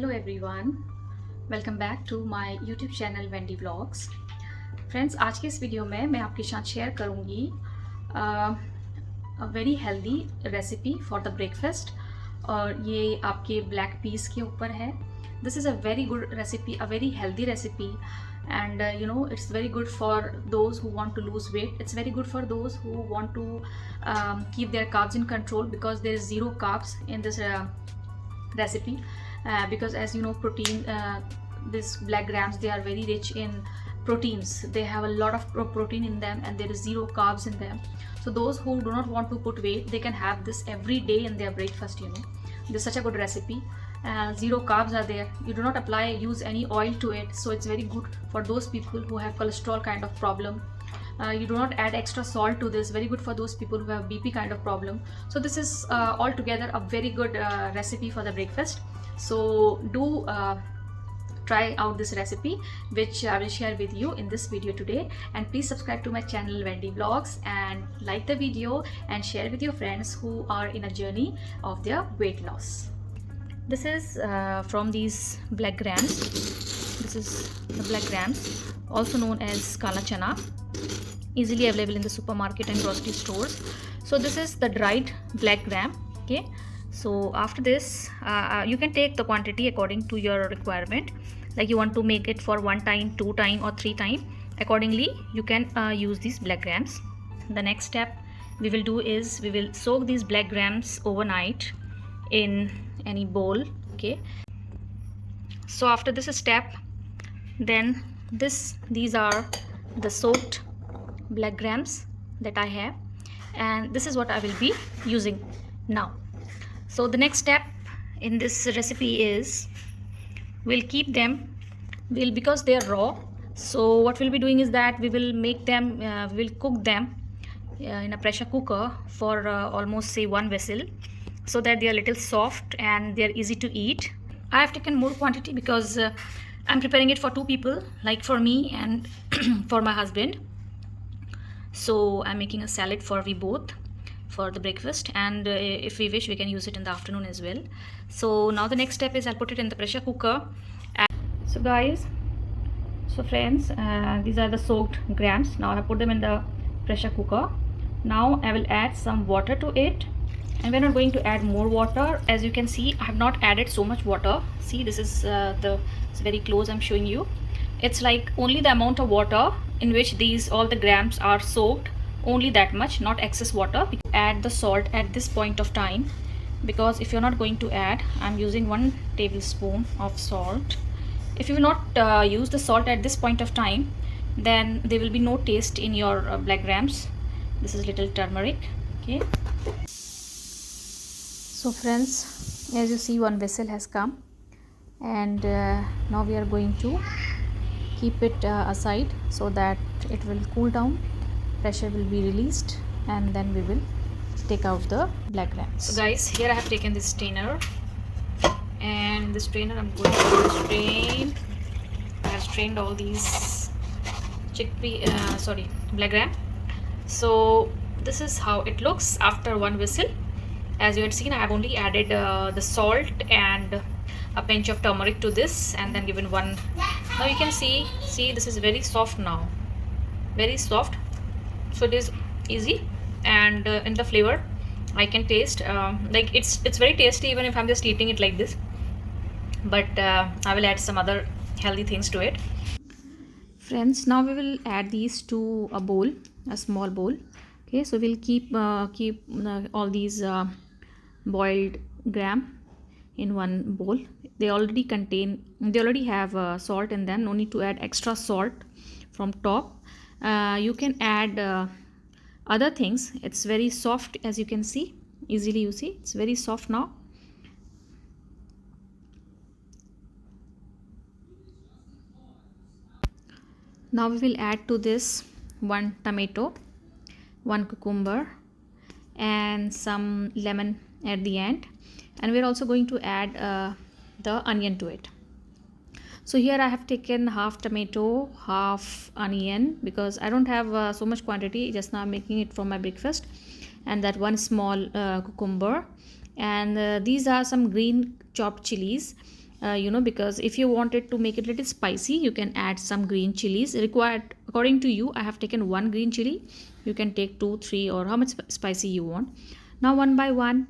Hello everyone, welcome back to my YouTube channel Wendy Vlogs. Friends, आज के इस video में मैं आपके साथ शेयर करूंगी very healthy recipe for the breakfast और ये आपके ब्लैक पीस के ऊपर है. This is a very good recipe, a very healthy recipe, and it's very good for those who want to lose weight. It's very good for those who want to keep their carbs in control, because there is zero carbs in this recipe, because as you know, protein, these black grams, they are very rich in proteins. They have a lot of protein in them, and there is zero carbs in them. So those who do not want to put weight, they can have this every day in their breakfast. This is such a good recipe. Zero carbs are there. You do not use any oil to it, so it's very good for those people who have cholesterol kind of problem. You do not add extra salt to this. Very good for those people who have BP kind of problem. So this is altogether a very good recipe for the breakfast. So do try out this recipe, which I will share with you in this video today. And please subscribe to my channel Wendy Vlogs, and like the video and share with your friends who are in a journey of their weight loss. This is from these black grams. This is the black grams, also known as kala chana, easily available in the supermarket and grocery stores. So this is the dried black gram. Okay, so after this you can take the quantity according to your requirement. Like you want to make it for 1 time, 2 time or 3 time, accordingly you can use these black grams. The next step we will do is we will soak these black grams overnight in any bowl. Okay, so after this step, then these are the soaked black grams that I have, and this is what I will be using now. So the next step in this recipe is we'll keep them, because they are raw. So what we'll be doing is that we will make them, we'll cook them in a pressure cooker for almost say 1 whistle, so that they are little soft and they are easy to eat. I have taken more quantity because I'm preparing it for 2 people, like for me and for my husband. So I'm making a salad for we both for the breakfast, and if we wish we can use it in the afternoon as well. So now the next step is I'll put it in the pressure cooker. So guys, so friends, these are the soaked grams. Now I have put them in the pressure cooker. Now I will add some water to it, and we're not going to add more water. As you can see, I have not added so much water. See, this is it's very close, I'm showing you. It's like only the amount of water in which all the grams are soaked, only that much, not excess water. Add the salt at this point of time, because if you're not going to add, I'm using 1 tablespoon of salt. If you will not use the salt at this point of time, then there will be no taste in your black grams. This is little turmeric. Okay, so friends, as you see, 1 whistle has come, and now we are going to keep it aside so that it will cool down, pressure will be released, and then we will take out the black grams. So guys, here I have taken this strainer, and in the strainer I'm going to strain. I have strained all these black gram. So this is how it looks after 1 whistle. As you had seen, I have only added the salt and a pinch of turmeric to this, and then given 1. Now you can see this is very soft now, very soft. So it is easy, and in the flavor I can taste like it's very tasty even if I'm just eating it like this, but I will add some other healthy things to it. Friends, now we will add these to a bowl, a small bowl. Okay, so we'll keep all these boiled gram in 1 bowl. They already have salt in them, no need to add extra salt from top. You can add other things. It's very soft, as you can see, easily you see it's very soft now. Now we will add to this 1 tomato, 1 cucumber, and some lemon at the end, and we're also going to add the onion to it. So here I have taken half tomato, half onion, because I don't have so much quantity. Just now I'm making it for my breakfast. And that 1 small cucumber. And these are some green chopped chilies. because if you wanted to make it a little spicy, you can add some green chilies. Required according to you, I have taken 1 green chili. You can take 2, 3, or how much spicy you want. Now one by one,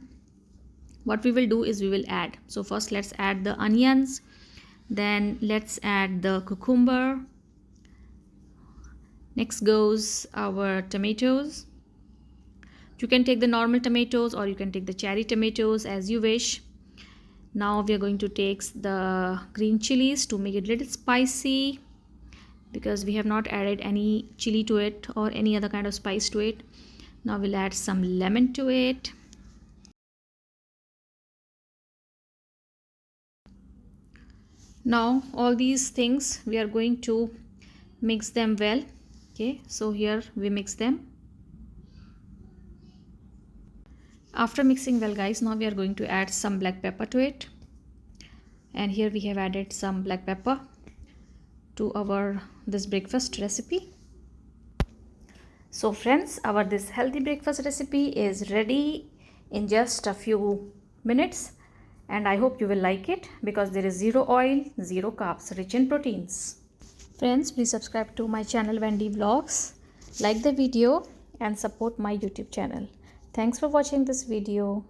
what we will do is we will add. So first let's add the onions, then let's add the cucumber. Next goes our tomatoes. You can take the normal tomatoes or you can take the cherry tomatoes as you wish. Now we are going to take the green chilies to make it a little spicy, because we have not added any chili to it or any other kind of spice to it. Now we'll add some lemon to it. Now all these things we are going to mix them well. Okay, so here we mix them. After mixing well, guys, now we are going to add some black pepper to it. And here we have added some black pepper to our this breakfast recipe. So friends, our this healthy breakfast recipe is ready in just a few minutes, and I hope you will like it, because there is zero oil, zero carbs, rich in proteins. Friends, please subscribe to my channel Wendy Vlogs, like the video and support my YouTube channel. Thanks for watching this video.